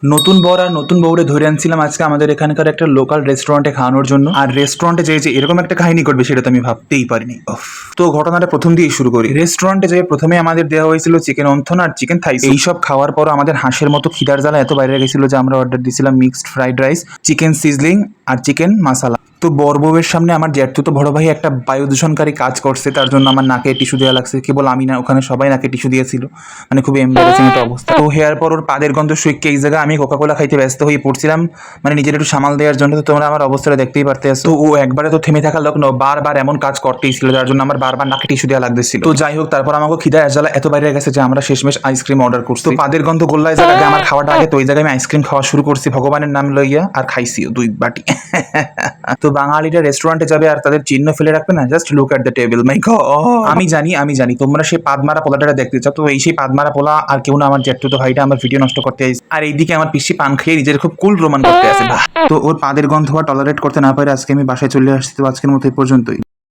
নতুন বর আর নতুন বউরে ধরে আনছিলাম আজকে আমাদের এখানকার একটা লোকাল রেস্টুরেন্টে খাওয়ানোর জন্য। আর রেস্টুরেন্টে যে এরকম একটা কাহিনী করবে সেটা তো আমি ভাবতেই পারিনি। উফ। তো ঘটনাটা প্রথম দিয়েই শুরু করি। রেস্টুরেন্টে যে প্রথমে আমাদের দেওয়া হয়েছিল চিকেন অন্থন আর চিকেন থাই। এইসব খাওয়ার পর আমাদের হাঁসের মতো খিদার জ্বালা এত বাইরে গেছিল যে আমরা অর্ডার দিয়েছিলাম mixed fried rice, chicken sizzling আর চিকেন মাসালা। তো বর বউয়ের সামনে আমার জ্যাঠতুতো বড় ভাই একটা বায়ু দূষণকারী কাজ করছে, তার জন্য আমার নাকে টিস্যু দেওয়া লাগছে। কেবল আমি না, ওখানে সবাই নাকে টিস্যু দিয়েছিল। মানে খুবই এম্বারেসিং একটা অবস্থা। তো হেয়ার পর ওর পাদের গন্ধ শুইকে এই জায়গায় আমি কোকাকোলা খাইতে ব্যস্ত হয়ে পড়ছিলাম, মানে নিজের একটু সামাল দেওয়ার জন্য। তো তোমরা আমার অবস্থাটা দেখতেই পারতে আছো। তো ও একবারে তো থেমে থাকার লোক নয়, বারবার এমন কাজ করতেই ছিল যার জন্য আমার বারবার নাকে টিস্যু দেওয়া লাগতেছিল। তো যাই হোক, তারপর আমাকে খিদা জ্বালা এত বাইরে গেছে যে আমরা শেষমেশ আইসক্রিম অর্ডার করছি। তো পাদের গন্ধ গোল্লায় জায়গায় আমার খাওয়াটা আগে, তো ওই জায়গায় আমি আইসক্রিম খাওয়া শুরু করছি ভগবানের নাম লইয়া, আর খাইছিও 2 বাটি। তো বাঙালিরা রেস্টুরেন্টে যাবে আর তাদের চিহ্ন ফেলে রাখবে না, just look at the table. My god, আমি জানি তোমরা সেই পাদমারা পোলাটা দেখতে চাও। তো এই সেই পাদমারা পোলা আর কেউ না, আমার জ্যাঠতুতো ভাইটা আমার ভিডিও নষ্ট করতে আইছে। আর এইদিকে আমার পিসি পান খেয়ে নিজের খুব কুল প্রমাণ করতে আছে। তো ওর পাদের গন্ধ টলারেট করতে না পারে আজকে আমি বাসায় চলে আসছি। তো আজকের মতো এই পর্যন্তই।